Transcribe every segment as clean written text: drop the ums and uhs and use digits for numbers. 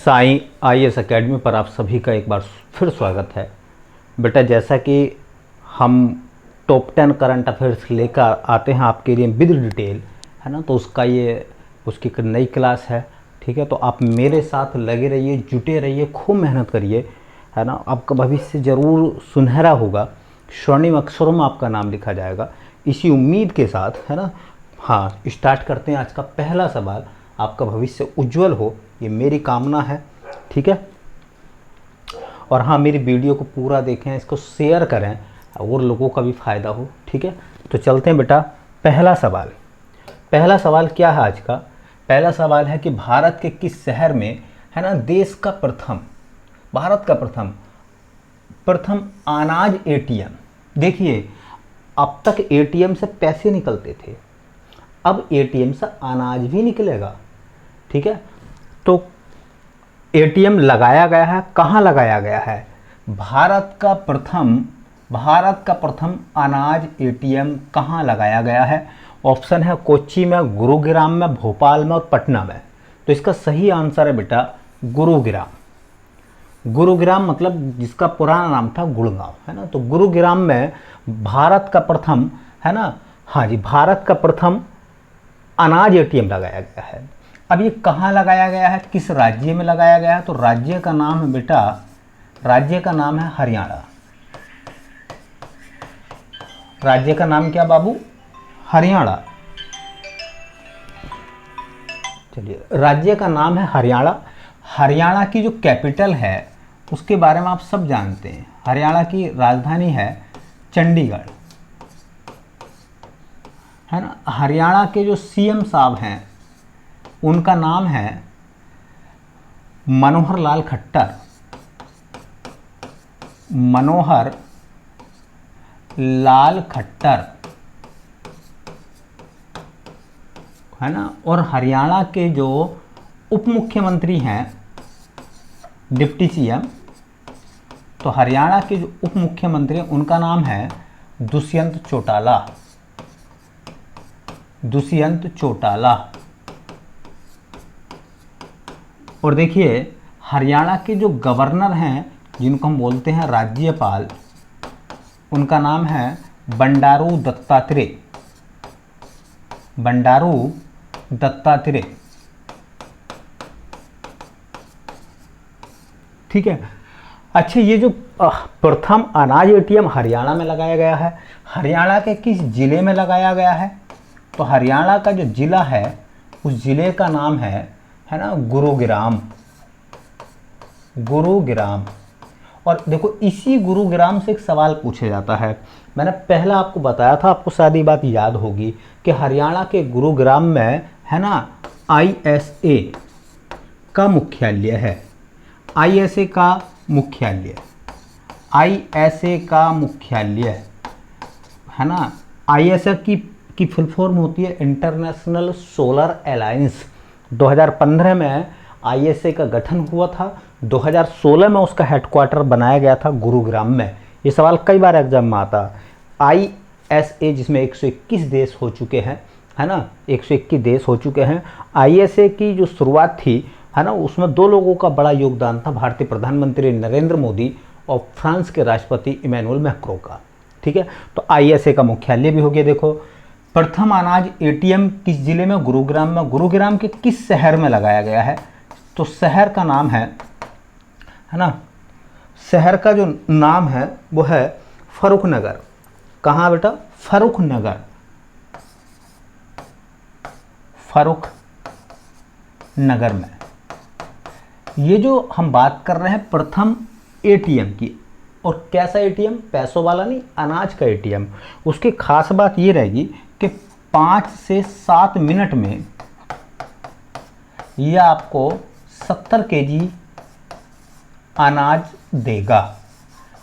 Sai IAS academy पर आप सभी का एक बार फिर स्वागत है। बेटा, जैसा कि हम टॉप 10 करंट अफेयर्स लेकर आते हैं आपके लिए विद डिटेल, है ना, तो उसकी एक नई क्लास है। ठीक है, तो आप मेरे साथ लगे रहिए, जुटे रहिए, खूब मेहनत करिए, है ना। आपका भविष्य ज़रूर सुनहरा होगा, स्वर्णिम अक्षरों में आपका नाम लिखा जाएगा, इसी उम्मीद के साथ, है ना। हाँ, स्टार्ट करते हैं आज का पहला सवाल। आपका भविष्य उज्जवल हो, ये मेरी कामना है। ठीक है, और हाँ, मेरी वीडियो को पूरा देखें, इसको शेयर करें और लोगों का भी फ़ायदा हो। ठीक है, तो चलते हैं बेटा। पहला सवाल क्या है आज का? पहला सवाल है कि भारत के किस शहर में, है ना, देश का भारत का प्रथम अनाज एटीएम। देखिए, अब तक एटीएम से पैसे निकलते थे, अब एटीएम से अनाज भी निकलेगा। ठीक है, तो एटीएम लगाया गया है, कहाँ लगाया गया है? भारत का प्रथम अनाज एटीएम कहाँ लगाया गया है? ऑप्शन है कोच्चि में, गुरुग्राम में, भोपाल में और पटना में। तो इसका सही आंसर है बेटा गुरुग्राम मतलब जिसका पुराना नाम था गुड़गांव, है ना। तो गुरुग्राम में भारत का प्रथम, है ना, हाँ जी, भारत का प्रथम अनाज एटीएम लगाया गया है। अब ये कहाँ लगाया गया है, किस राज्य में लगाया गया है? तो राज्य का नाम है बेटा, राज्य का नाम है हरियाणा। राज्य का नाम क्या बाबू? हरियाणा। चलिए, राज्य का नाम है हरियाणा। हरियाणा की जो कैपिटल है उसके बारे में आप सब जानते हैं। हरियाणा की राजधानी है चंडीगढ़, है ना। हरियाणा के जो सीएम साहब हैं उनका नाम है मनोहर लाल खट्टर, मनोहर लाल खट्टर, है ना। और हरियाणा के जो उप मुख्यमंत्री हैं, डिप्टी सीएम, तो हरियाणा के जो उप मुख्यमंत्री हैं उनका नाम है दुष्यंत चौटाला। और देखिए, हरियाणा के जो गवर्नर हैं जिनको हम बोलते हैं राज्यपाल, उनका नाम है बंडारू दत्तात्रेय। ठीक है, अच्छा, ये जो प्रथम अनाज एटीएम हरियाणा में लगाया गया है, हरियाणा के किस जिले में लगाया गया है? तो हरियाणा का जो जिला है उस जिले का नाम है ना, गुरुग्राम। और देखो, इसी गुरुग्राम से एक सवाल पूछा जाता है। मैंने पहला आपको बताया था, आपको शायद ये बात याद होगी कि हरियाणा के गुरुग्राम में, है ना, आईएसए का मुख्यालय है। आईएसए का मुख्यालय, है ना। आईएसए की फुल फॉर्म होती है इंटरनेशनल सोलर अलायंस। 2015 में आईएसए का गठन हुआ था, 2016 में उसका हेडक्वार्टर बनाया गया था गुरुग्राम में। ये सवाल कई बार एग्जाम में आता। आईएसए जिसमें 121 देश हो चुके हैं, है ना, 121 देश हो चुके हैं। आईएसए की जो शुरुआत थी, है ना, उसमें दो लोगों का बड़ा योगदान था, भारतीय प्रधानमंत्री नरेंद्र मोदी और फ्रांस के राष्ट्रपति इमैनुअल मैक्रों का। ठीक है, तो आईएसए का मुख्यालय भी हो गया। देखो, प्रथम अनाज एटीएम किस जिले में? गुरुग्राम में। गुरुग्राम के किस शहर में लगाया गया है? तो शहर का नाम है ना, शहर का जो नाम है वो है फर्रुखनगर। कहाँ बेटा? फर्रुखनगर में। ये जो हम बात कर रहे हैं प्रथम एटीएम की, और कैसा एटीएम? पैसों वाला नहीं, अनाज का एटीएम। उसकी खास बात ये रहेगी कि 5 से 7 मिनट में यह आपको 70 केजी अनाज देगा।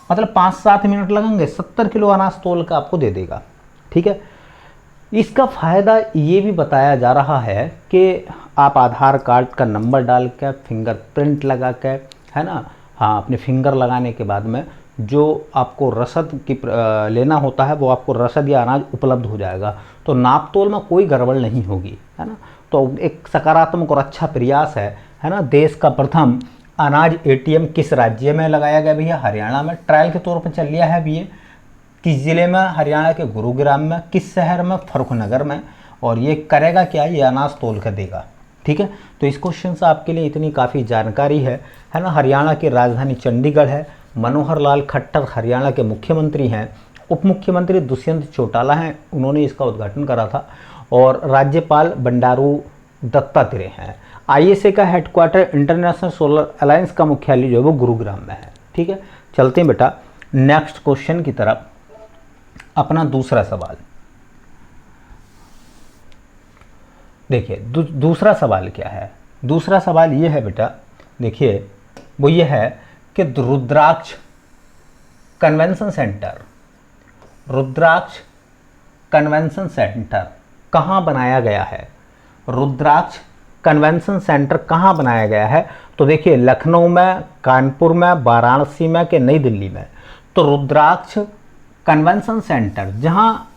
मतलब 5-7 मिनट लगेंगे, 70 किलो अनाज तोल कर आपको दे देगा। ठीक है, इसका फ़ायदा ये भी बताया जा रहा है कि आप आधार कार्ड का नंबर डाल कर, फिंगरप्रिंट लगा कर, है ना, हाँ, अपने फिंगर लगाने के बाद में जो आपको रसद की लेना होता है वो आपको रसद या अनाज उपलब्ध हो जाएगा। तो नाप तोल में कोई गड़बड़ नहीं होगी, है ना। तो एक सकारात्मक और अच्छा प्रयास है है ना, देश का प्रथम अनाज एटीएम किस राज्य में लगाया गया भैया? हरियाणा में। ट्रायल के तौर पर चल लिया है अभी ये। किस जिले में? हरियाणा के गुरुग्राम में। किस शहर में? फर्रुखनगर में। और ये करेगा क्या? ये अनाज तोल कर देगा। ठीक है, तो इस क्वेश्चन से आपके लिए इतनी काफ़ी जानकारी है ना। हरियाणा की राजधानी चंडीगढ़ है। मनोहर लाल खट्टर हरियाणा के मुख्यमंत्री हैं। उप मुख्यमंत्री दुष्यंत चौटाला हैं, उन्होंने इसका उद्घाटन करा था। और राज्यपाल बंडारू दत्तात्रेय हैं। आईएसए का हेडक्वार्टर इंटरनेशनल सोलर अलायंस का मुख्यालय जो है वो गुरुग्राम में है। ठीक है, चलते हैं बेटा नेक्स्ट क्वेश्चन की तरफ। अपना दूसरा सवाल देखिए, दूसरा सवाल क्या है? दूसरा सवाल ये है बेटा, देखिए वो ये है कि रुद्राक्ष कन्वेंशन सेंटर, रुद्राक्ष कन्वेंशन सेंटर कहाँ बनाया गया है? रुद्राक्ष कन्वेंशन सेंटर कहाँ बनाया गया है? तो देखिए लखनऊ में, कानपुर में, वाराणसी में कि नई दिल्ली में? तो रुद्राक्ष कन्वेंशन सेंटर जहाँ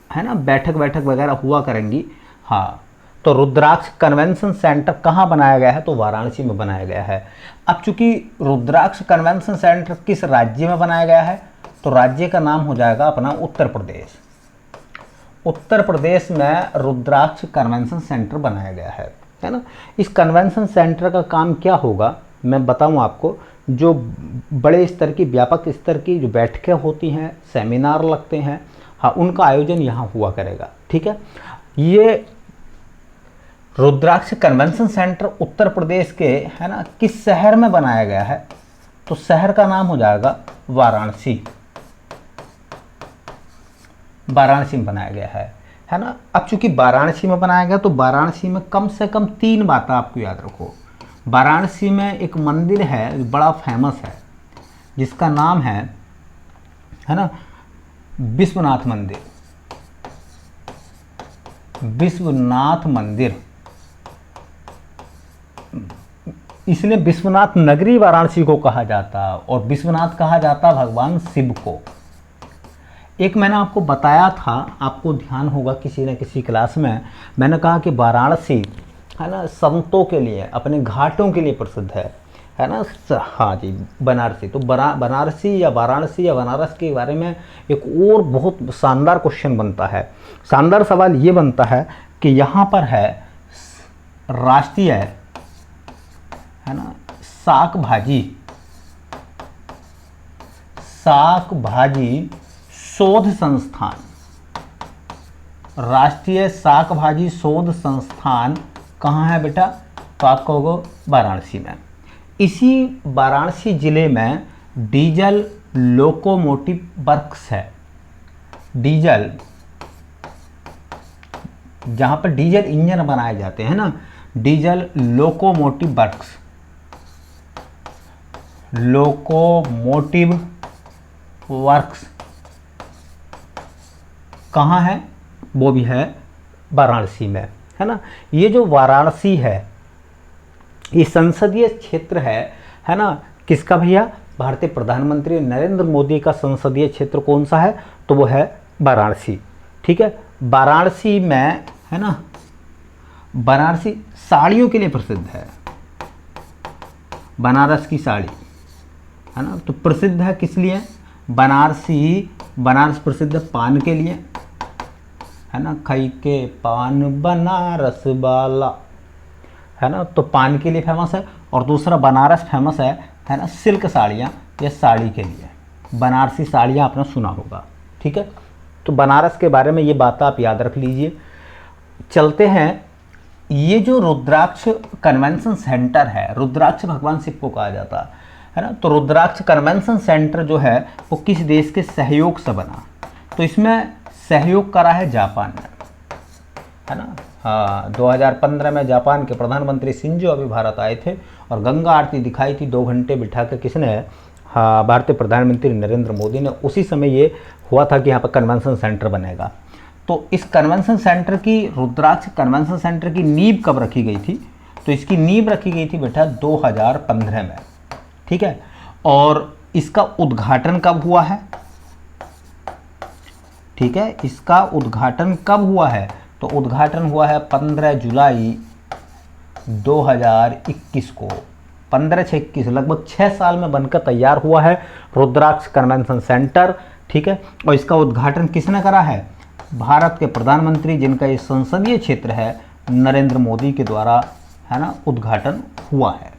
है ना बैठक वगैरह हुआ करेंगी, हाँ, तो रुद्राक्ष कन्वेंशन सेंटर कहाँ बनाया गया है? तो वाराणसी में बनाया गया है। अब चूंकि रुद्राक्ष कन्वेंशन सेंटर किस राज्य में बनाया गया है, तो राज्य का नाम हो जाएगा अपना उत्तर प्रदेश। उत्तर प्रदेश में रुद्राक्ष कन्वेंशन सेंटर बनाया गया है ना। इस कन्वेंशन सेंटर का काम क्या होगा मैं बताऊं आपको। जो बड़े स्तर की, व्यापक स्तर की जो बैठकें होती हैं, सेमिनार लगते हैं, हाँ, उनका आयोजन यहाँ हुआ करेगा। ठीक है, ये रुद्राक्ष कन्वेंशन सेंटर उत्तर प्रदेश के है ना किस शहर में बनाया गया है? तो शहर का नाम हो जाएगा वाराणसी। वाराणसी में बनाया गया है ना। अब चूंकि वाराणसी में बनाया गया तो वाराणसी में कम से कम 3 बातें आपको याद रखो। वाराणसी में एक मंदिर है बड़ा फेमस है जिसका नाम है ना विश्वनाथ मंदिर। विश्वनाथ मंदिर, इसलिए विश्वनाथ नगरी वाराणसी को कहा जाता है और विश्वनाथ कहा जाता भगवान शिव को। एक मैंने आपको बताया था, आपको ध्यान होगा किसी न किसी क्लास में, मैंने कहा कि वाराणसी है ना संतों के लिए, अपने घाटों के लिए प्रसिद्ध है ना। हाँ जी, बनारसी। तो बनारसी या वाराणसी या बनारस के बारे में एक और बहुत शानदार क्वेश्चन बनता है। शानदार सवाल ये बनता है कि यहाँ पर है राष्ट्रीय है ना शाक भाजी शोध संस्थान, राष्ट्रीय शाक भाजी शोध संस्थान कहाँ है बेटा? तो आप कहोगे वाराणसी में। इसी वाराणसी जिले में डीजल लोकोमोटिव वर्क्स है। डीजल, जहाँ पर डीजल इंजन बनाए जाते हैं ना, diesel locomotive works, locomotive works कहाँ है? वो भी है वाराणसी में, है ना। ये जो वाराणसी है ये संसदीय क्षेत्र है ना किसका भैया? भारतीय प्रधानमंत्री नरेंद्र मोदी का संसदीय क्षेत्र कौन सा है? तो वो है वाराणसी। ठीक है, वाराणसी में है ना, वाराणसी साड़ियों के लिए प्रसिद्ध है। बनारस की साड़ी है ना, तो प्रसिद्ध है किस लिए? बनारस प्रसिद्ध है पान के लिए, है ना, खई के पान बनारस वाला, है ना, तो पान के लिए फेमस है। और दूसरा बनारस फेमस है ना सिल्क साड़ियाँ या साड़ी के लिए, बनारसी साड़ियाँ आपने सुना होगा। ठीक है, तो बनारस के बारे में ये बात आप याद रख लीजिए। चलते हैं, ये जो रुद्राक्ष कन्वेंशन सेंटर है, रुद्राक्ष भगवान शिव को कहा जाता है ना, तो रुद्राक्ष कन्वेंशन सेंटर जो है वो किस देश के सहयोग से बना? तो इसमें सहयोग करा है जापान ने, है ना। हाँ, 2015 में जापान के प्रधानमंत्री शिंजो अबे भारत आए थे और गंगा आरती दिखाई थी 2 घंटे बिठा कर किसने? हाँ, भारतीय प्रधानमंत्री नरेंद्र मोदी ने। उसी समय ये हुआ था कि यहाँ पर कन्वेंशन सेंटर बनेगा। तो इस कन्वेंशन सेंटर की, रुद्राक्ष कन्वेंशन सेंटर की नींव कब रखी गई थी? तो इसकी नींव रखी गई थी बेटा 2015 में। ठीक है, और इसका उद्घाटन कब हुआ है? ठीक है, इसका उद्घाटन कब हुआ है? तो उद्घाटन हुआ है 15 जुलाई 2021 को, 15 से 21 लगभग 6 साल में बनकर तैयार हुआ है रुद्राक्ष कन्वेंशन सेंटर। ठीक है, और इसका उद्घाटन किसने करा है? भारत के प्रधानमंत्री, जिनका ये संसदीय क्षेत्र है, नरेंद्र मोदी के द्वारा, है ना, उद्घाटन हुआ है।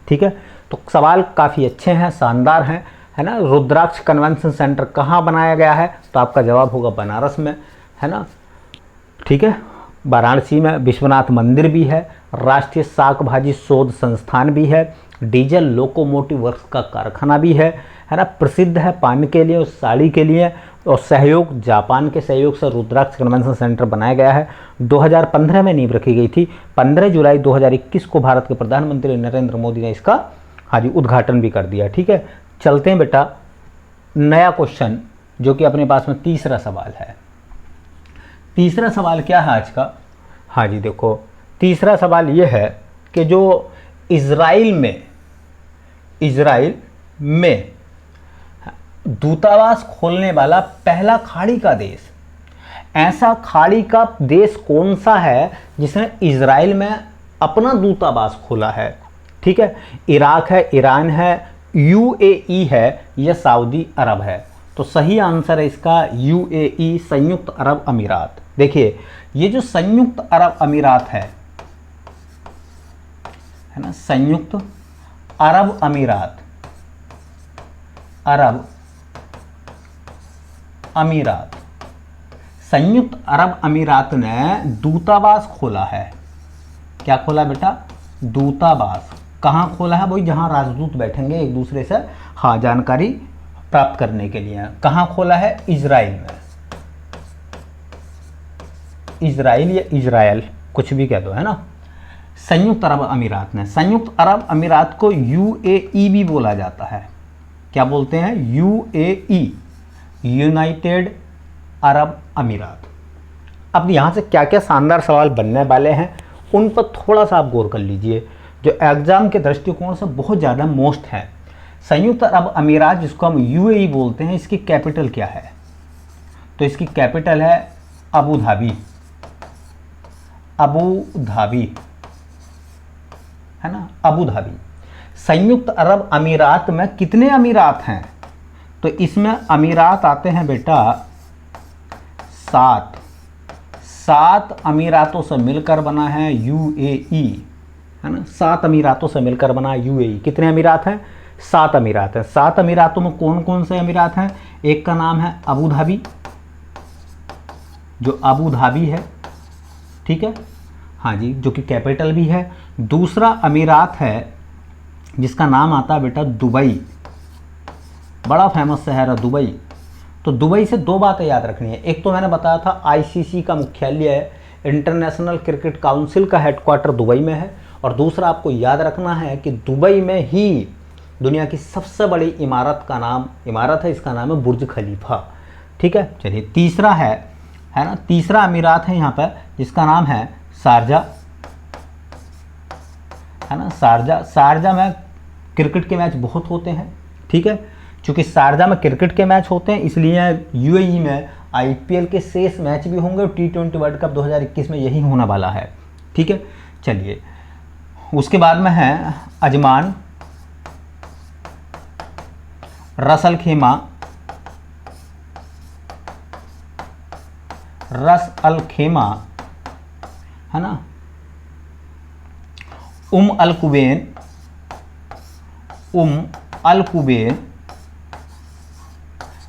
ठीक है, तो सवाल काफ़ी अच्छे हैं, शानदार हैं, है ना। रुद्राक्ष कन्वेंशन सेंटर कहाँ बनाया गया है? तो आपका जवाब होगा बनारस में, है ना। ठीक है, वाराणसी में विश्वनाथ मंदिर भी है, राष्ट्रीय शाक भाजी शोध संस्थान भी है, डीजल लोकोमोटिव वर्क्स का कारखाना भी है ना। प्रसिद्ध है पान के लिए और साड़ी के लिए, और सहयोग, जापान के सहयोग से रुद्राक्ष कन्वेंशन सेंटर बनाया गया है। 2015 में नींव रखी गई थी। 15 जुलाई 2021 को भारत के प्रधानमंत्री नरेंद्र मोदी ने इसका उद्घाटन भी कर दिया। ठीक है, चलते हैं बेटा नया क्वेश्चन, जो कि अपने पास में तीसरा सवाल है। तीसरा सवाल क्या है आज का? हाँ जी, देखो तीसरा सवाल ये है कि जो इजराइल में दूतावास खोलने वाला पहला खाड़ी का देश, ऐसा खाड़ी का देश कौन सा है जिसने इजराइल में अपना दूतावास खोला है? ठीक है, इराक है, ईरान है, यूएई है या सऊदी अरब है? तो सही आंसर है इसका यूएई, संयुक्त अरब अमीरात। देखिए, ये जो संयुक्त अरब अमीरात है ना, संयुक्त अरब अमीरात, संयुक्त अरब अमीरात ने दूतावास खोला है। क्या खोला बेटा? दूतावास। कहाँ खोला है? वही जहाँ राजदूत बैठेंगे एक दूसरे से जानकारी प्राप्त करने के लिए। कहाँ खोला है? इजराइल में। इजराइल या इजराइल, कुछ भी कह दो, है ना। संयुक्त अरब अमीरात ने, संयुक्त अरब अमीरात को यूएई भी बोला जाता है। क्या बोलते हैं? यूएई, यूनाइटेड अरब अमीरात। अब यहाँ से क्या क्या शानदार सवाल बनने वाले हैं उन पर थोड़ा सा आप गौर कर लीजिए, जो एग्जाम के दृष्टिकोण से बहुत ज़्यादा मोस्ट है। संयुक्त अरब अमीरात, जिसको हम यूएई बोलते हैं, इसकी कैपिटल क्या है? तो इसकी कैपिटल है अबू धाबी। अबू धाबी, है ना, अबू धाबी। संयुक्त अरब अमीरात में कितने अमीरात हैं? तो इसमें अमीरात आते हैं बेटा 7। 7 अमीरातों से मिलकर बना है यूएई, है ना। 7 अमीरातों से मिलकर बना यूएई। कितने अमीरात हैं? 7 अमीरात हैं। 7 अमीरातों में कौन कौन से अमीरात हैं? एक का नाम है अबू धाबी, जो अबू धाबी है, ठीक है, हाँ जी, जो कि कैपिटल भी है। दूसरा अमीरात है जिसका नाम आता है बेटा दुबई, बड़ा फेमस शहर है दुबई। तो दुबई से 2 बातें याद रखनी है। एक तो मैंने बताया था आईसीसी का मुख्यालय है, इंटरनेशनल क्रिकेट काउंसिल का हेडक्वार्टर दुबई में है। और दूसरा आपको याद रखना है कि दुबई में ही दुनिया की सबसे बड़ी इमारत है, इसका नाम है बुर्ज खलीफा। ठीक है, चलिए तीसरा है ना, तीसरा अमीरात है यहाँ पर जिसका नाम है शारजा, है ना। शारजा में क्रिकेट के मैच बहुत होते हैं। ठीक है, चूँकि शारजा में क्रिकेट के मैच होते हैं इसलिए यूएई में आईपीएल के शेष मैच भी होंगे और T20 वर्ल्ड कप 2021 में यही होने वाला है। ठीक है, चलिए उसके बाद में है अजमान, रस अल खेमा, है ना, अल कुबैन।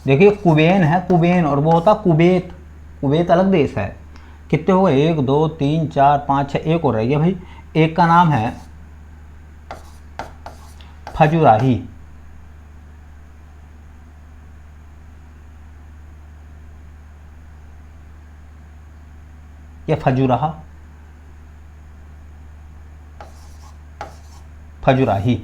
देखिए कुबैन है, कुबैन, और वो होता कुवैत। कुवैत अलग देश है। कितने हो गए? 1 2 3 4 5 6, एक और रह गया भाई। एक का नाम है फजुराही, या फजुराही।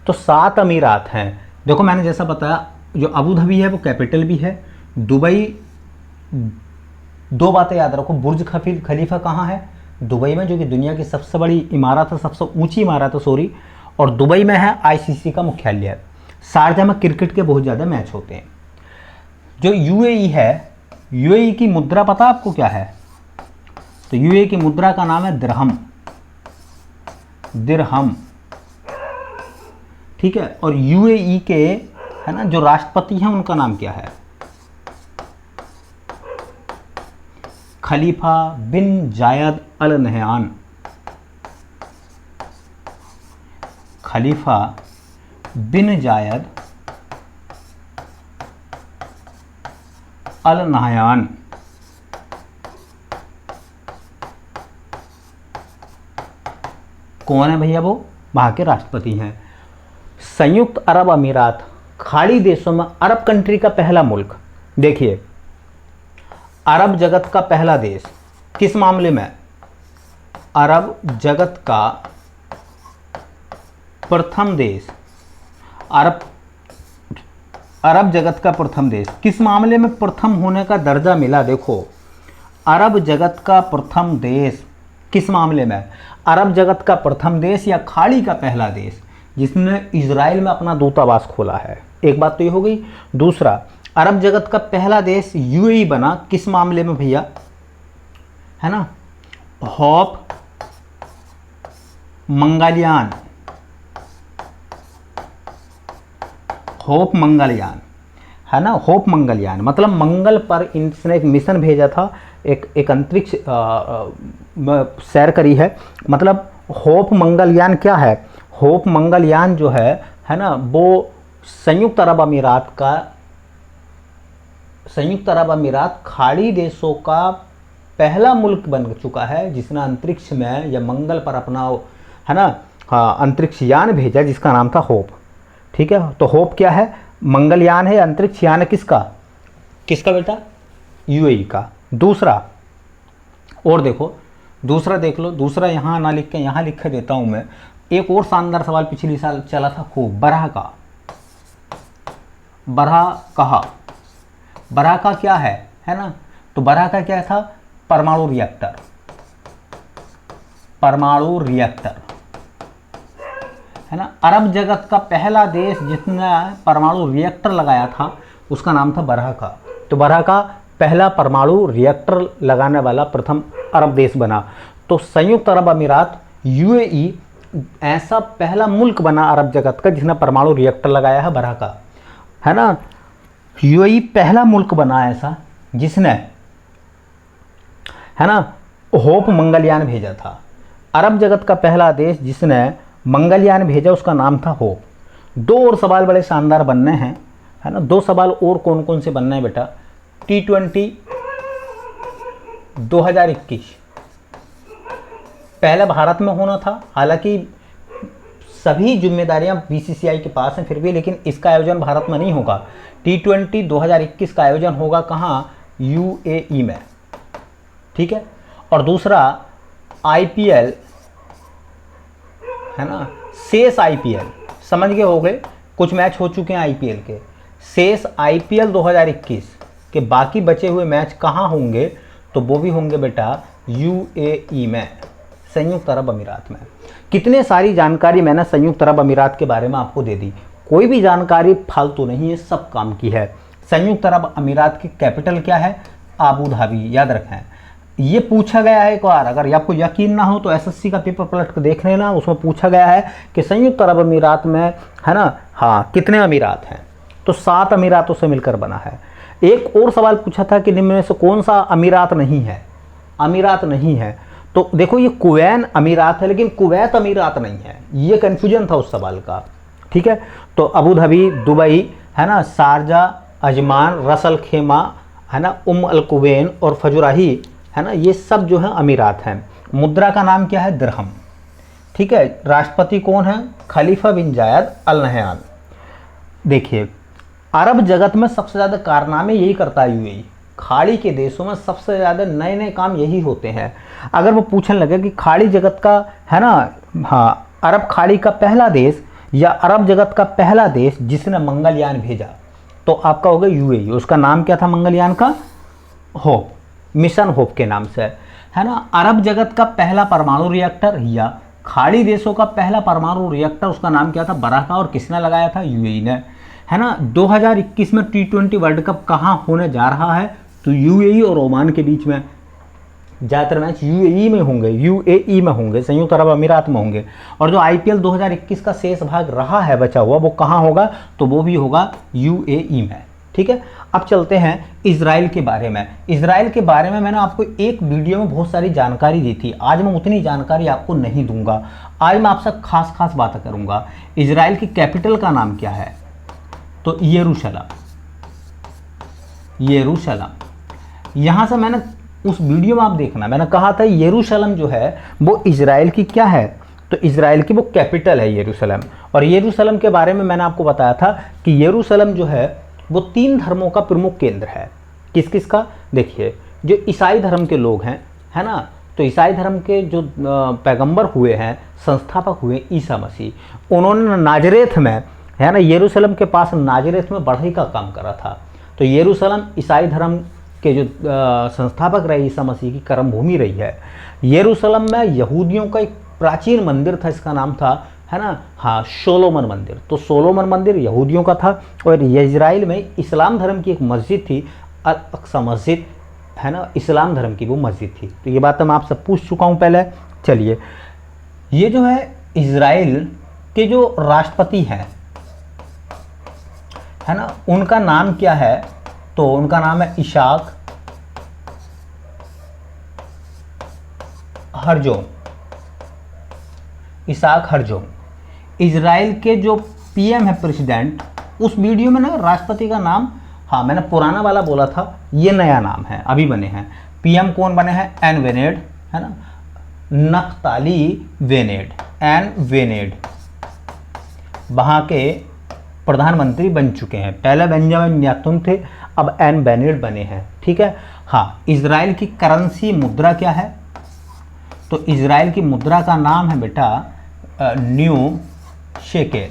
तो 7 अमीरात हैं। देखो मैंने जैसा बताया, जो अबू धाबी है वो कैपिटल भी है। दुबई, 2 बातें याद रखो, बुर्ज खलीफा कहाँ है? दुबई में, जो कि दुनिया की सबसे बड़ी इमारत है, सबसे ऊंची इमारत है, सॉरी। और दुबई में है आईसीसी का मुख्यालय। शारजा में क्रिकेट के बहुत ज़्यादा मैच होते हैं। जो यूएई है, यूएई की मुद्रा पता आपको क्या है? तो यूएई की मुद्रा का नाम है दिरहम। दिरहम, ठीक है। और यूएई के, है ना, जो राष्ट्रपति हैं उनका नाम क्या है? खलीफा बिन जायद अल नहयान। खलीफा बिन जायद अल नहयान। कौन है भैया? वो वहां के राष्ट्रपति हैं। संयुक्त अरब अमीरात खाड़ी देशों में अरब कंट्री का पहला मुल्क। देखिए, अरब जगत का पहला देश किस मामले में? अरब जगत का प्रथम देश, अरब जगत का प्रथम देश किस मामले में प्रथम होने का दर्जा मिला? देखो, अरब जगत का प्रथम देश किस मामले में? अरब जगत का प्रथम देश या खाड़ी का पहला देश जिसने इजराइल में अपना दूतावास खोला है। एक बात तो ये हो गई। दूसरा, अरब जगत का पहला देश यूएई बना किस मामले में भैया? है ना, होप मंगलयान, होप मंगलयान, है ना। होप मंगलयान मतलब मंगल पर इसने एक मिशन भेजा था, एक अंतरिक्ष सैर करी है। मतलब होप मंगलयान क्या है? होप मंगलयान जो है ना, वो संयुक्त अरब अमीरात खाड़ी देशों का पहला मुल्क बन चुका है जिसने अंतरिक्ष में या मंगल पर अपना, है ना, हाँ, अंतरिक्ष यान भेजा जिसका नाम था होप। ठीक है, तो होप क्या है? मंगलयान है, अंतरिक्ष यान है किसका? किसका बेटा? यूएई का। दूसरा, और देखो, दूसरा देख लो, दूसरा यहाँ ना लिख के यहाँ लिख के देता हूँ मैं। एक और शानदार सवाल पिछली साल चला था खूब, बरह का। बरह का क्या है ना? तो बरह का क्या था? परमाणु रिएक्टर। परमाणु रिएक्टर, है ना। अरब जगत का पहला देश जिसने परमाणु रिएक्टर लगाया था उसका नाम था बरह का। तो बरह का पहला परमाणु रिएक्टर लगाने वाला प्रथम अरब देश बना। तो संयुक्त अरब अमीरात यूएई ऐसा पहला मुल्क बना अरब जगत का जिसने परमाणु रिएक्टर लगाया है, बरह का, है ना। यूएई पहला मुल्क बना ऐसा जिसने, है ना, होप मंगलयान भेजा था। अरब जगत का पहला देश जिसने मंगलयान भेजा उसका नाम था होप। दो और सवाल बड़े शानदार बनने हैं, है ना। दो सवाल और कौन कौन से बनने हैं बेटा? T20 2021 पहले भारत में होना था, हालांकि सभी जिम्मेदारियां बीसीसीआई के पास हैं फिर भी, लेकिन इसका आयोजन भारत में नहीं होगा। T20 2021 का आयोजन होगा कहाँ? यूएई में, ठीक है। और दूसरा आईपीएल, है ना, शेष आईपीएल, समझ गए हो गए, कुछ मैच हो चुके हैं आईपीएल के। शेष आईपीएल 2021 के बाकी बचे हुए मैच कहाँ होंगे? तो वो भी होंगे बेटा यूएई में, संयुक्त अरब अमीरात में। कितने सारी जानकारी मैंने संयुक्त अरब अमीरात के बारे में आपको दे दी, कोई भी जानकारी फालतू नहीं है, सब काम की है। संयुक्त अरब अमीरात की कैपिटल क्या है? आबू धाबी, याद रखें। ये पूछा गया है एक बार, अगर आपको यकीन ना हो तो एसएससी का पेपर पलट कर देख लेना, उसमें पूछा गया है कि संयुक्त अरब अमीरात में, है ना, हाँ, कितने अमीरात हैं? तो 7 अमीरातों से मिलकर बना है। एक और सवाल पूछा था कि निम्न में से कौन सा अमीरात नहीं है? अमीरात नहीं है तो देखो, ये कुवैन अमीरात है लेकिन कुवैत अमीरात नहीं है, ये कन्फ्यूजन था उस सवाल का, ठीक है। तो अबू धाबी, दुबई, है ना, शारजा, अजमान, रस अल खेमा, है ना, अल कुवैन और फजुराही, है ना, ये सब जो है अमीरात हैं। मुद्रा का नाम क्या है? दिरहम, ठीक है। राष्ट्रपति कौन है? खलीफा बिन जायद अल नहयान। देखिए, अरब जगत में सबसे ज़्यादा कारनामे यही करता है यूएई। खाड़ी के देशों में सबसे ज़्यादा नए नए काम यही होते हैं। अगर वो पूछने लगे कि खाड़ी जगत का, है ना, हाँ, अरब खाड़ी का पहला देश या अरब जगत का पहला देश जिसने मंगलयान भेजा, तो आपका होगा यूएई। उसका नाम क्या था मंगलयान का? होप, मिशन होप के नाम से, है ना। अरब जगत का पहला परमाणु रिएक्टर या खाड़ी देशों का पहला परमाणु रिएक्टर, उसका नाम क्या था? बरह का। और किसने लगाया था? यूएई ने, है ना। 2021 में T20 वर्ल्ड कप कहाँ होने जा रहा है? तो यूएई और ओमान के बीच में, ज़्यादातर मैच यूएई में होंगे, यूएई में होंगे, संयुक्त अरब अमीरात में होंगे। और जो आईपीएल 2021 का शेष भाग रहा है बचा हुआ, वो कहाँ होगा, तो वो भी होगा यूएई में। ठीक है, अब चलते हैं इजराइल के बारे में। इजराइल के बारे में मैंने आपको एक वीडियो में बहुत सारी जानकारी दी थी, आज मैं उतनी जानकारी आपको नहीं दूंगा। आज मैं आपसे खास खास बातें करूंगा। इजराइल की कैपिटल का नाम क्या है, तो यरूशलेम। यरूशलेम, यहाँ से मैंने उस वीडियो में आप देखना, मैंने कहा था यरूशलेम जो है वो इजराइल की क्या है, तो इजराइल की वो कैपिटल है यरूशलेम। और यरूशलेम के बारे में मैंने आपको बताया था कि यरूशलेम जो है वो 3 धर्मों का प्रमुख केंद्र है। किस किस का, देखिए जो ईसाई धर्म के लोग हैं, है ना, तो ईसाई धर्म के जो पैगंबर हुए हैं, संस्थापक हुए ईसा मसीह, उन्होंने नाजरेथ में, है ना, यरूशलेम के पास नाजरेथ में बढ़ई का काम करा था। तो यरूशलेम ईसाई धर्म के जो संस्थापक रहे ईसा मसीह की कर्म भूमि रही है। यरूशलेम में यहूदियों का एक प्राचीन मंदिर था, इसका नाम था, है ना, हाँ, सोलोमन मंदिर। तो सोलोमन मंदिर यहूदियों का था। और इजराइल में इस्लाम धर्म की एक मस्जिद थी, अल अक्सा मस्जिद, है ना, इस्लाम धर्म की वो मस्जिद थी। तो ये बात मैं आपसे पूछ चुका हूँ पहले। चलिए, ये जो है इजराइल के जो राष्ट्रपति हैं, है ना, उनका नाम क्या है, तो उनका नाम है Isaac Herzog. Isaac Herzog. Israel के जो पीएम है, प्रेसिडेंट, उस वीडियो में ना राष्ट्रपति का नाम, हाँ मैंने पुराना वाला बोला था, ये नया नाम है, अभी बने हैं। पीएम कौन बने हैं, एन वेनेड, है ना, नफ्ताली वेनेड, एन वेनेड वहाँ के प्रधानमंत्री बन चुके हैं। पहले बेंजामिन नेतन्याहू थे, अब एन वेनेड बने हैं। ठीक है, हाँ, इजराइल की करेंसी मुद्रा क्या है, तो इजराइल की मुद्रा का नाम है बेटा new shekel.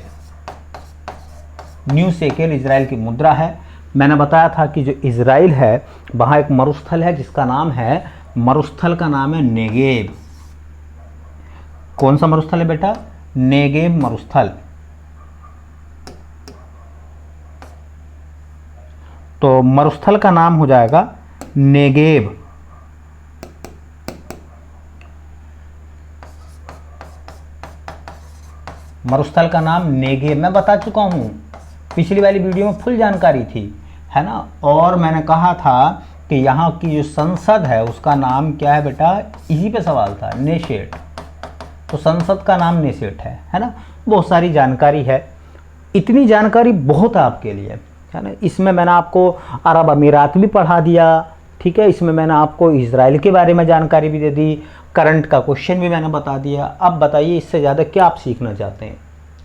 New shekel Israel की मुद्रा है। मैंने बताया था कि जो इजराइल है वहाँ एक मरुस्थल है जिसका नाम है, मरुस्थल का नाम है नेगेव। कौन सा मरुस्थल है बेटा, नेगेव मरुस्थल। तो मरुस्थल का नाम हो जाएगा नेगेव। मरुस्थल का नाम नेगेव, मैं बता चुका हूँ, पिछली वाली वीडियो में फुल जानकारी थी, है ना। और मैंने कहा था कि यहाँ की जो संसद है उसका नाम क्या है बेटा, इसी पे सवाल था, नेशेट। तो संसद का नाम नेशेट है ना। बहुत सारी जानकारी है, इतनी जानकारी बहुत है आपके लिए, है ना। इसमें मैंने आपको अरब अमीरात भी पढ़ा दिया, ठीक है। इसमें मैंने आपको इजराइल के बारे में जानकारी भी दे दी, करंट का क्वेश्चन भी मैंने बता दिया। अब बताइए इससे ज़्यादा क्या आप सीखना चाहते हैं,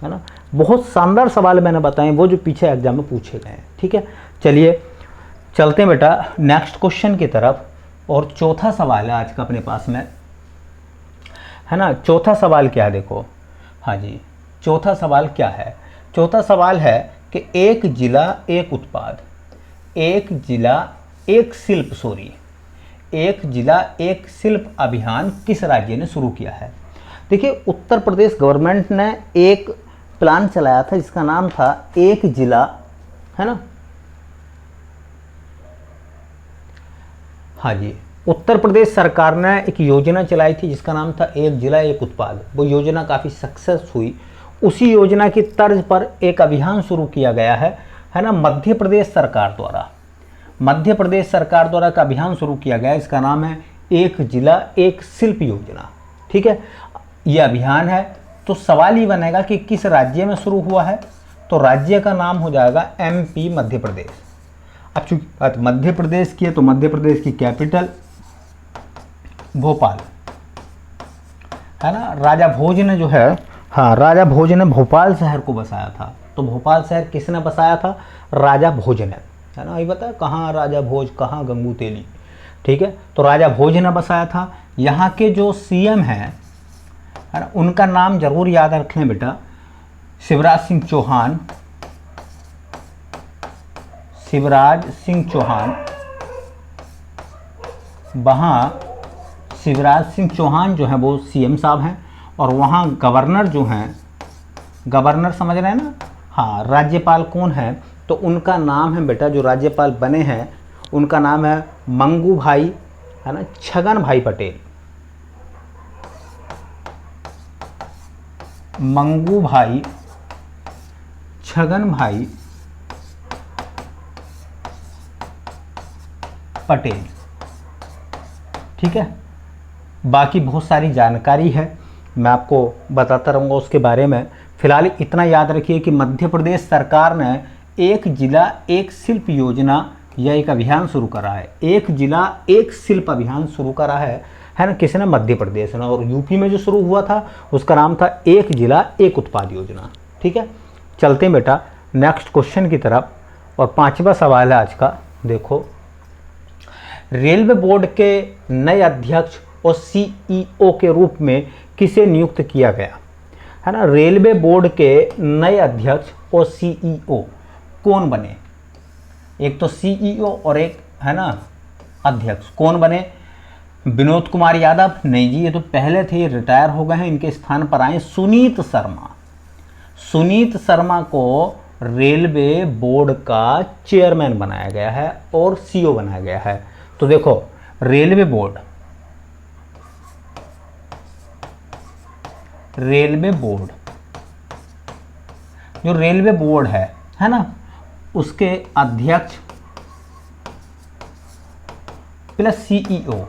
है ना। बहुत शानदार सवाल मैंने बताए, वो जो पीछे एग्जाम में पूछे गए हैं। ठीक है, चलिए चलते हैं बेटा नेक्स्ट क्वेश्चन की तरफ। और चौथा सवाल है आज का अपने पास में, है ना। चौथा सवाल क्या है, देखो, हाँ जी, चौथा सवाल क्या है, चौथा सवाल है कि एक जिला एक उत्पाद, एक जिला एक शिल्प, एक जिला एक शिल्प अभियान किस राज्य ने शुरू किया है। देखिए, उत्तर प्रदेश गवर्नमेंट ने एक प्लान चलाया था जिसका नाम था एक जिला, है ना, हाँ जी, उत्तर प्रदेश सरकार ने एक योजना चलाई थी जिसका नाम था एक जिला एक उत्पाद। वो योजना काफ़ी सक्सेस हुई। उसी योजना की तर्ज पर एक अभियान शुरू किया गया है ना, मध्य प्रदेश सरकार द्वारा। मध्य प्रदेश सरकार द्वारा एक अभियान शुरू किया गया, इसका नाम है एक जिला एक शिल्प योजना। ठीक है, ये अभियान है। तो सवाल ये बनेगा कि किस राज्य में शुरू हुआ है, तो राज्य का नाम हो जाएगा एमपी, मध्य प्रदेश। अब चूंकि बात मध्य प्रदेश की है तो मध्य प्रदेश की कैपिटल भोपाल, है ना। राजा भोज ने जो है, हाँ, राजा भोज ने भोपाल शहर को बसाया था। तो भोपाल शहर किसने बसाया था, राजा भोज ने, है ना। ये बता कहाँ राजा भोज, कहाँ गंगू तेली, ठीक है। तो राजा भोज ने बसाया था। यहाँ के जो सीएम हैं, है ना, उनका नाम जरूर याद रख लें बेटा, शिवराज सिंह चौहान। शिवराज सिंह चौहान, वहाँ शिवराज सिंह चौहान जो है वो सीएम साहब हैं। और वहाँ गवर्नर जो हैं, गवर्नर समझ रहे हैं ना, हाँ, राज्यपाल कौन है, तो उनका नाम है बेटा, जो राज्यपाल बने हैं उनका नाम है मंगू भाई है ना, छगन भाई पटेल, मंगू भाई, छगन भाई पटेल। ठीक है, बाकी बहुत सारी जानकारी है, मैं आपको बताता रहूँगा उसके बारे में। फिलहाल इतना याद रखिए कि मध्य प्रदेश सरकार ने एक जिला एक शिल्प योजना या एक अभियान शुरू करा है। एक जिला एक शिल्प अभियान शुरू करा है ना, किसने? मध्य प्रदेश ने। और यूपी में जो शुरू हुआ था उसका नाम था एक जिला एक उत्पाद योजना। ठीक है, चलते हैं बेटा नेक्स्ट क्वेश्चन की तरफ। और 5वां सवाल है आज का, देखो, रेलवे बोर्ड के नए अध्यक्ष और सीईओ के रूप में किसे नियुक्त किया गया? है ना, रेलवे बोर्ड के नए अध्यक्ष और सीईओ कौन बने? एक तो सीईओ और एक, है ना, अध्यक्ष। कौन बने? विनोद कुमार यादव? नहीं जी, ये तो पहले थे, रिटायर हो गए हैं। इनके स्थान पर आए सुनीत शर्मा। सुनीत शर्मा को रेलवे बोर्ड का चेयरमैन बनाया गया है और सीईओ बनाया गया है। तो देखो, रेलवे बोर्ड, जो रेलवे बोर्ड है ना, उसके अध्यक्ष plus CEO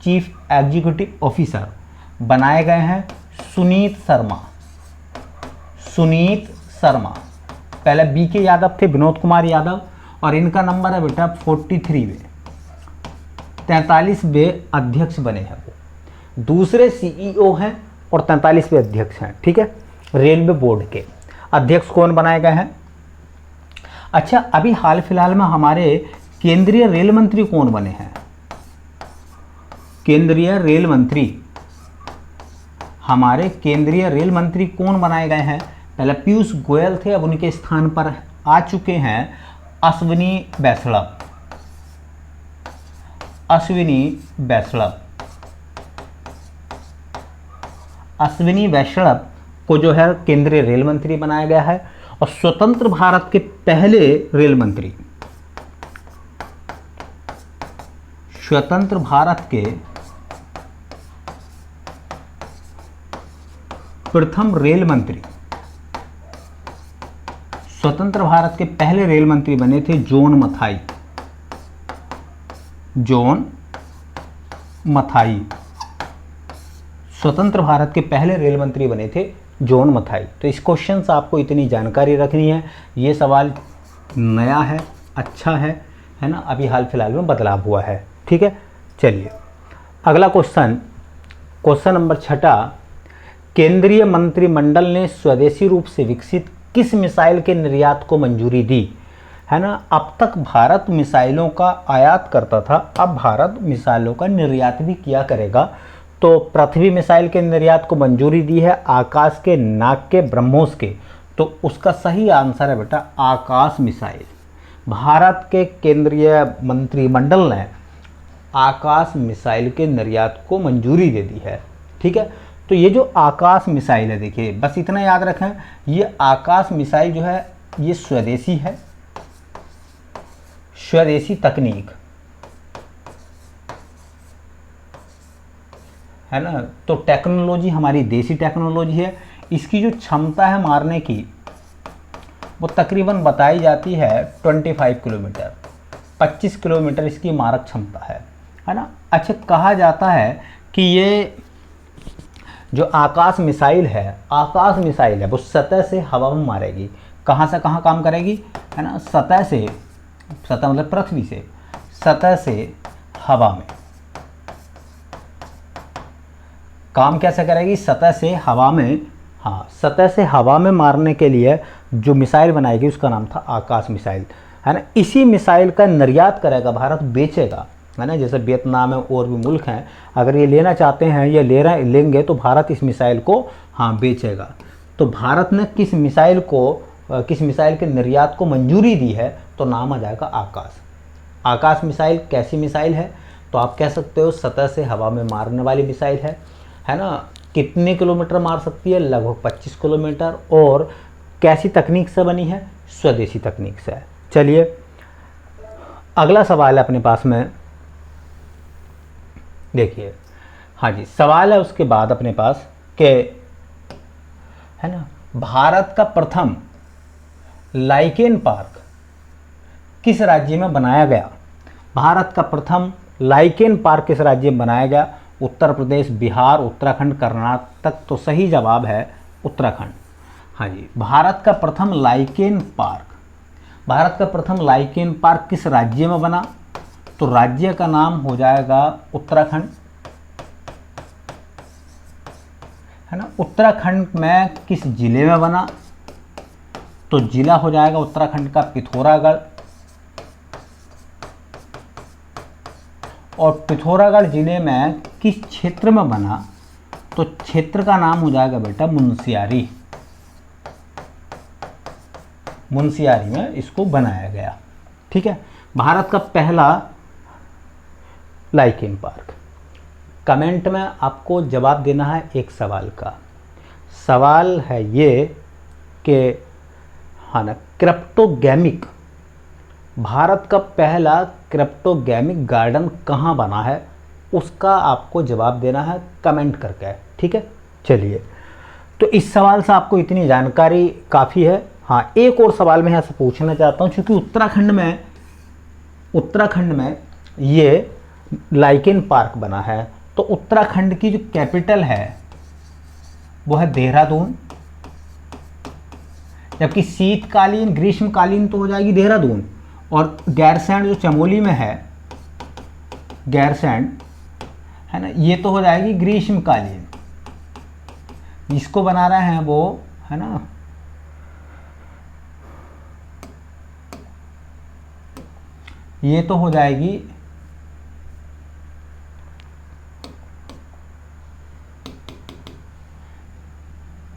chief executive officer बनाए गए हैं सुनीत शर्मा। पहले बी के यादव थे, विनोद कुमार यादव, और इनका नंबर है बेटा 43वें, 43वें अध्यक्ष बने हैं वो। दूसरे सीईओ हैं और 43वें अध्यक्ष हैं। ठीक है, रेलवे बोर्ड के अध्यक्ष कौन बनाए गए हैं? अच्छा, अभी हाल फिलहाल में हमारे केंद्रीय रेल मंत्री कौन बने हैं? हमारे केंद्रीय रेल मंत्री कौन बनाए गए हैं? पहले पीयूष गोयल थे, अब उनके स्थान पर आ चुके हैं अश्विनी वैष्णव को जो है केंद्रीय रेल मंत्री बनाया गया है। और स्वतंत्र भारत के पहले रेल मंत्री, स्वतंत्र भारत के प्रथम रेल मंत्री, स्वतंत्र भारत के पहले रेल मंत्री बने थे जॉन मथाई। स्वतंत्र भारत के पहले रेल मंत्री बने थे जॉन मथाई। तो इस क्वेश्चन से आपको इतनी जानकारी रखनी है। ये सवाल नया है, अच्छा है ना, अभी हाल फिलहाल में बदलाव हुआ है। ठीक है, चलिए अगला क्वेश्चन नंबर 6। केंद्रीय मंत्रिमंडल ने स्वदेशी रूप से विकसित किस मिसाइल के निर्यात को मंजूरी दी? है ना, अब तक भारत मिसाइलों का आयात करता था, अब भारत मिसाइलों का निर्यात भी किया करेगा। तो पृथ्वी मिसाइल के निर्यात को मंजूरी दी है, आकाश के, नाग के, ब्रह्मोस के। तो उसका सही आंसर है बेटा आकाश मिसाइल। भारत के केंद्रीय मंत्रिमंडल ने आकाश मिसाइल के निर्यात को मंजूरी दे दी है। ठीक है, तो ये जो आकाश मिसाइल है, देखिए बस इतना याद रखें, ये आकाश मिसाइल जो है ये स्वदेशी है, स्वदेशी तकनीक है ना। तो टेक्नोलॉजी हमारी देसी टेक्नोलॉजी है। इसकी जो क्षमता है मारने की वो तकरीबन बताई जाती है 25 किलोमीटर, 25 किलोमीटर इसकी मारक क्षमता है ना। अच्छा, कहा जाता है कि ये जो आकाश मिसाइल है वो सतह से हवा में मारेगी। कहाँ से कहाँ काम करेगी? है ना, सतह मतलब पृथ्वी से, सतह से हवा में काम कैसे करेगी? सतह से हवा में, हाँ, सतह से हवा में मारने के लिए जो मिसाइल बनाएगी उसका नाम था आकाश मिसाइल, है ना। इसी मिसाइल का निर्यात करेगा भारत, बेचेगा, है ना। जैसे वियतनाम है और भी मुल्क हैं, अगर ये लेना चाहते हैं या लेंगे तो भारत इस मिसाइल को, हाँ, बेचेगा। तो भारत ने किस मिसाइल के निर्यात को मंजूरी दी है? तो नाम आ जाएगा आकाश मिसाइल। कैसी मिसाइल है? तो आप कह सकते हो सतह से हवा में मारने वाली मिसाइल है ना। कितने किलोमीटर मार सकती है? लगभग 25 किलोमीटर। और कैसी तकनीक से बनी है? स्वदेशी तकनीक से। चलिए अगला सवाल है अपने पास में, देखिए, हाँ जी, सवाल है उसके बाद अपने पास के, है ना, भारत का प्रथम लाइकेन पार्क किस राज्य में बनाया गया? भारत का प्रथम लाइकेन पार्क किस राज्य में बनाया गया? उत्तर प्रदेश, बिहार, उत्तराखंड, कर्नाटक। तो सही जवाब है उत्तराखंड। हाँ जी, भारत का प्रथम लाइकेन पार्क, भारत का प्रथम लाइकेन पार्क किस राज्य में बना? तो राज्य का नाम हो जाएगा उत्तराखंड, है ना। उत्तराखंड में किस जिले में बना? तो जिला हो जाएगा उत्तराखंड का पिथौरागढ़, और पिथौरागढ़ जिले में किस क्षेत्र में बना? तो क्षेत्र का नाम हो जाएगा बेटा मुनस्यारी, मुनस्यारी में इसको बनाया गया। ठीक है, भारत का पहला लाइकेन पार्क। कमेंट में आपको जवाब देना है एक सवाल का। सवाल है ये कि, हाँ ना, क्रिप्टोगैमिक, भारत का पहला क्रिप्टोगैमिक गार्डन कहाँ बना है? उसका आपको जवाब देना है कमेंट करके। ठीक है, चलिए, तो इस सवाल से आपको इतनी जानकारी काफ़ी है। हाँ, एक और सवाल मैं यहाँ से पूछना चाहता हूँ, क्योंकि उत्तराखंड में ये लाइकेन पार्क बना है, तो उत्तराखंड की जो कैपिटल है वो है देहरादून, जबकि शीतकालीन ग्रीष्मकालीन तो हो जाएगी देहरादून, और गैरसैंण जो चमोली में है, गैरसैंण, है ना, ये तो हो जाएगी ग्रीष्मकालीन। जिसको बना रहे हैं वो, है ना, ये तो हो जाएगी,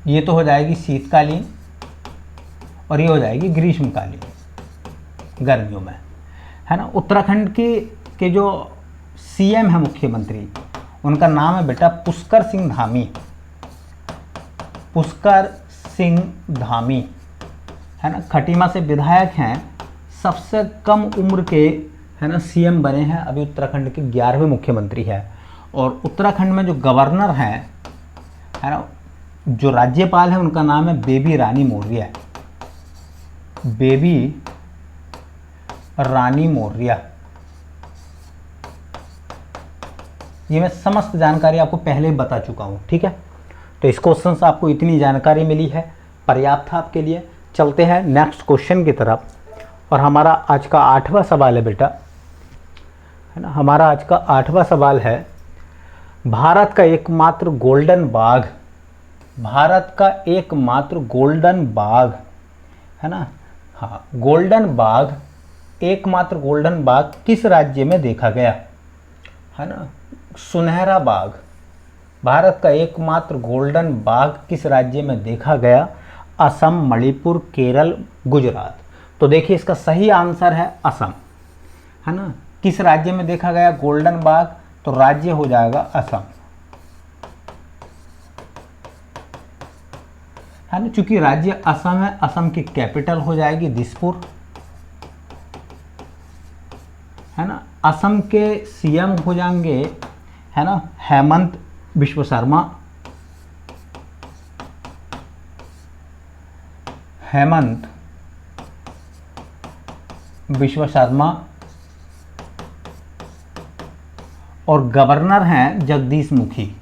ये तो हो जाएगी शीतकालीन, और ये हो जाएगी ग्रीष्मकालीन, गर्मियों में, है ना। उत्तराखंड के जो सीएम है, मुख्यमंत्री, उनका नाम है बेटा पुष्कर सिंह धामी, पुष्कर सिंह धामी, है ना। खटीमा से विधायक हैं, सबसे कम उम्र के, है ना, सीएम बने हैं अभी उत्तराखंड के, 11वें मुख्यमंत्री है। और उत्तराखंड में जो गवर्नर हैं, है ना, जो राज्यपाल है, उनका नाम है बेबी रानी मौर्य, बेबी रानी मौर्य। ये मैं समस्त जानकारी आपको पहले ही बता चुका हूँ। ठीक है, तो इस क्वेश्चन से आपको इतनी जानकारी मिली है, पर्याप्त था आपके लिए। चलते हैं नेक्स्ट क्वेश्चन की तरफ, और हमारा आज का 8वां सवाल है बेटा, है ना, हमारा आज का 8वां सवाल है, भारत का एकमात्र गोल्डन बाघ, भारत का एकमात्र गोल्डन बाघ, है ना, हाँ, गोल्डन बाघ, एकमात्र गोल्डन बाघ किस राज्य में देखा गया? है ना, सुनहरा बाघ, भारत का एकमात्र गोल्डन बाघ किस राज्य में देखा गया? असम, मणिपुर, केरल, गुजरात। तो देखिए, इसका सही आंसर है असम, है ना। किस राज्य में देखा गया गोल्डन बाघ? तो राज्य हो जाएगा असम, है ना। चूंकि राज्य असम है, असम की कैपिटल हो जाएगी दिसपुर, है ना। असम के सीएम हो जाएंगे, है ना, हेमंत बिश्व शर्मा, हेमंत बिश्व शर्मा, और गवर्नर हैं जगदीश मुखी,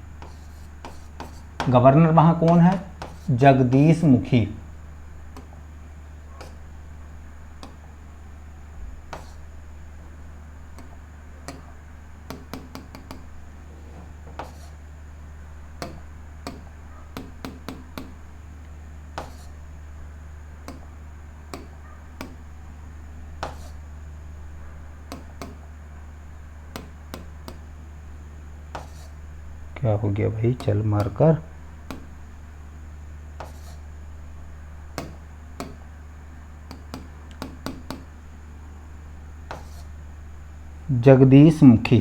गवर्नर वहाँ कौन है? जगदीश मुखी। क्या हो गया भाई, चल मारकर। जगदीश मुखी,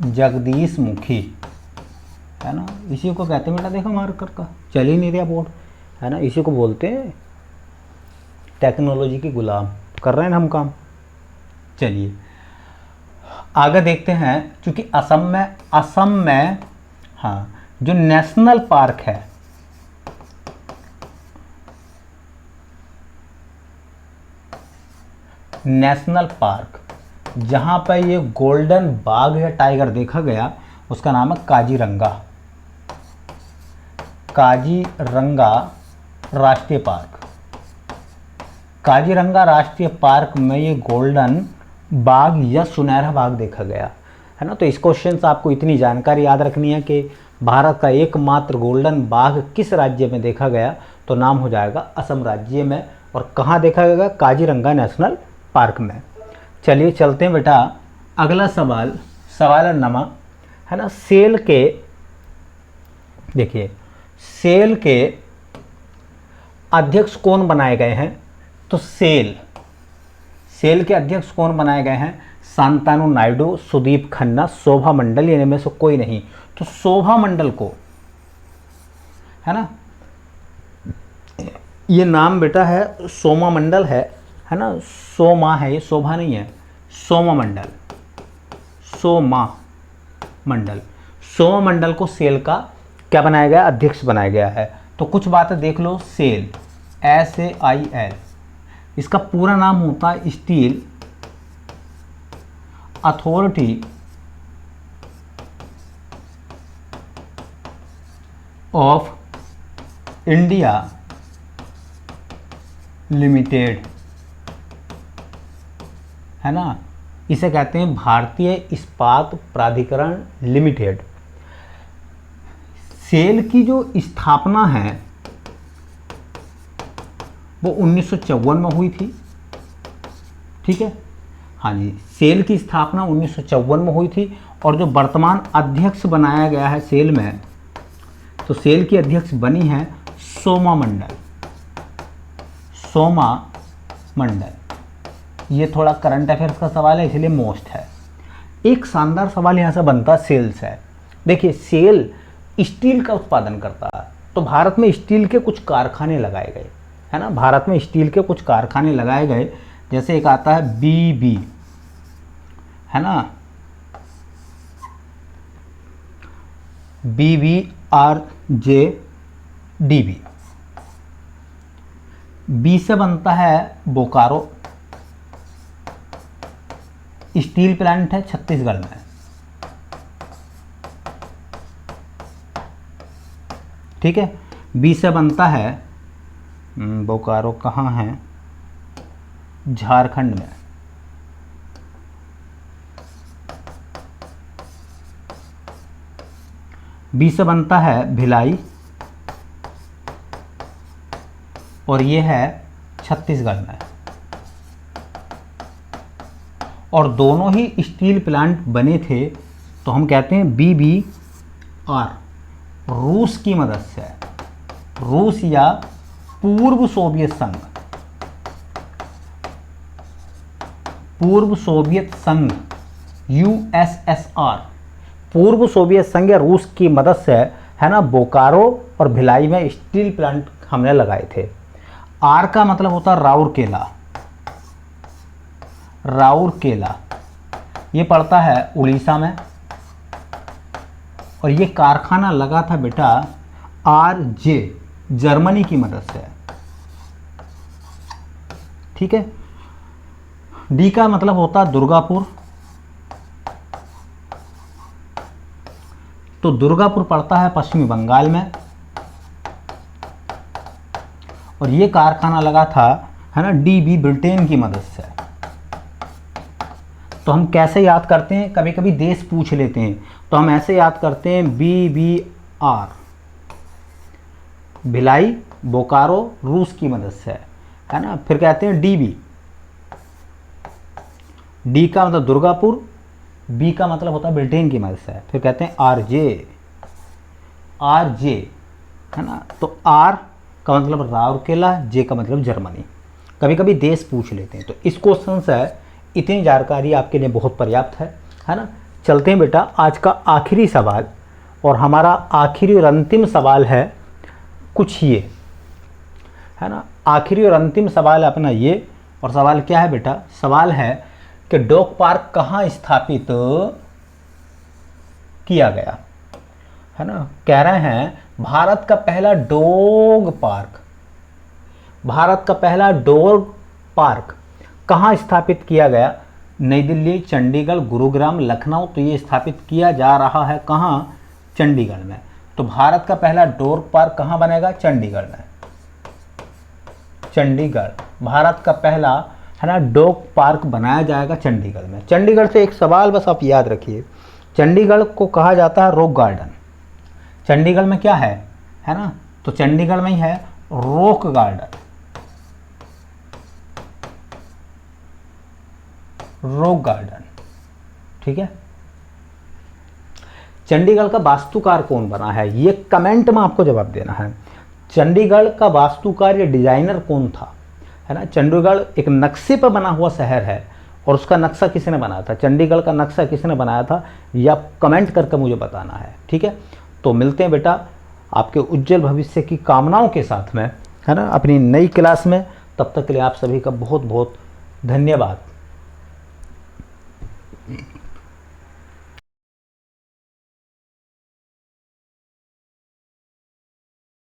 जगदीश मुखी, है ना, इसी को कहते हैं बेटा। देखो मार्कर का चल ही नहीं रहा बोर्ड, है ना, इसी को बोलते हैं टेक्नोलॉजी के गुलाम। कर रहे हैं ना हम काम। चलिए आगे देखते हैं। क्योंकि असम में हाँ जो नेशनल पार्क है, नेशनल पार्क जहाँ पर ये गोल्डन बाघ या टाइगर देखा गया, उसका नाम है काजीरंगा। काजीरंगा राष्ट्रीय पार्क। काजीरंगा राष्ट्रीय पार्क में ये गोल्डन बाघ या सुनहरा बाघ देखा गया, है ना। तो इस क्वेश्चन से आपको इतनी जानकारी याद रखनी है कि भारत का एकमात्र गोल्डन बाघ किस राज्य में देखा गया, तो नाम हो जाएगा असम राज्य में। और कहाँ देखा गया? काजीरंगा नेशनल पार्क में। चलिए चलते हैं बेटा अगला सवाल, सवाल नमा, है ना। सेल के, देखिए सेल के अध्यक्ष कौन बनाए गए हैं? तो सेल के अध्यक्ष कौन बनाए गए हैं? शांतनु नायडू, सुदीप खन्ना, शोभा मंडल, इनमें से कोई नहीं। तो शोभा मंडल को, है ना, ये नाम बेटा है सोमा मंडल है ना। सोमा है, ये शोभा नहीं है, सोमा मंडल। सोमा मंडल को सेल का क्या बनाया गया? अध्यक्ष बनाया गया है। तो कुछ बातें देख लो। सेल SAIL, इसका पूरा नाम होता है steel authority of India limited, है ना। इसे कहते हैं भारतीय इस्पात प्राधिकरण लिमिटेड। सेल की जो स्थापना है वो 1954 में हुई थी, ठीक है। हाँ जी, सेल की स्थापना 1954 में हुई थी। और जो वर्तमान अध्यक्ष बनाया गया है सेल में, तो सेल की अध्यक्ष बनी है सोमा मंडल। ये थोड़ा करंट अफेयर्स का सवाल है, इसलिए मोस्ट है। एक शानदार सवाल यहाँ से बनता है सेल से। देखिए सेल स्टील का उत्पादन करता है, तो भारत में स्टील के कुछ कारखाने लगाए गए, है ना। भारत में स्टील के कुछ कारखाने लगाए गए, जैसे एक आता है BB, है ना, BBRJDB। बी से बनता है बोकारो स्टील प्लांट है छत्तीसगढ़ में, ठीक है। बी से बनता है बोकारो, कहाँ है? झारखंड में। बी से बनता है भिलाई, और ये है छत्तीसगढ़ में। और दोनों ही स्टील प्लांट बने थे, तो हम कहते हैं BBR, रूस की मदद से। रूस या पूर्व सोवियत संघ USSR, पूर्व सोवियत संघ या रूस की मदद से, है ना, बोकारो और भिलाई में स्टील प्लांट हमने लगाए थे। आर का मतलब होता है राउरकेला, ये पड़ता है उड़ीसा में। और ये कारखाना लगा था बेटा RJ, जर्मनी की मदद से, ठीक है। डी का मतलब होता है दुर्गापुर, तो दुर्गापुर पड़ता है पश्चिमी बंगाल में। और ये कारखाना लगा था, है ना, DB, ब्रिटेन की मदद से। तो हम कैसे याद करते हैं? कभी कभी देश पूछ लेते हैं, तो हम ऐसे याद करते हैं BBR, भिलाई, बोकारो, रूस की मदद से, है ना। फिर कहते हैं DB, डी का मतलब दुर्गापुर, बी का मतलब होता है ब्रिटेन की मदद से। फिर कहते हैं RJ, है ना। तो R का मतलब राउरकेला, जे का मतलब जर्मनी। कभी कभी देश पूछ लेते हैं, तो इस क्वेश्चन से इतनी जानकारी आपके लिए बहुत पर्याप्त है ना। चलते हैं बेटा आज का आखिरी सवाल, और हमारा आखिरी और अंतिम सवाल है कुछ ये, है ना। आखिरी और अंतिम सवाल है अपना ये, और सवाल क्या है बेटा, सवाल है कि डॉग पार्क कहाँ स्थापित किया गया, है ना। कह रहे हैं भारत का पहला डॉग पार्क, भारत का पहला डॉग पार्क कहाँ स्थापित किया गया, नई दिल्ली, चंडीगढ़, गुरुग्राम, लखनऊ। तो ये स्थापित किया जा रहा है कहाँ, चंडीगढ़ में। तो भारत का पहला डॉग पार्क कहाँ बनेगा, चंडीगढ़ में। चंडीगढ़, भारत का पहला, है ना, डॉग पार्क बनाया जाएगा चंडीगढ़ में। चंडीगढ़ से एक सवाल बस आप याद रखिए, चंडीगढ़ को कहा जाता है रॉक गार्डन। चंडीगढ़ में क्या है ना, तो चंडीगढ़ में ही है रॉक गार्डन, रॉक गार्डन, ठीक है। चंडीगढ़ का वास्तुकार कौन बना है, ये कमेंट में आपको जवाब देना है। चंडीगढ़ का वास्तुकार या डिजाइनर कौन था, है ना। चंडीगढ़ एक नक्शे पर बना हुआ शहर है, और उसका नक्शा किसने बनाया था, चंडीगढ़ का नक्शा किसने बनाया था, या कमेंट करके मुझे बताना है, ठीक है। तो मिलते हैं बेटा आपके उज्जवल भविष्य की कामनाओं के साथ में, है ना, अपनी नई क्लास में। तब तक के लिए आप सभी का बहुत बहुत धन्यवाद।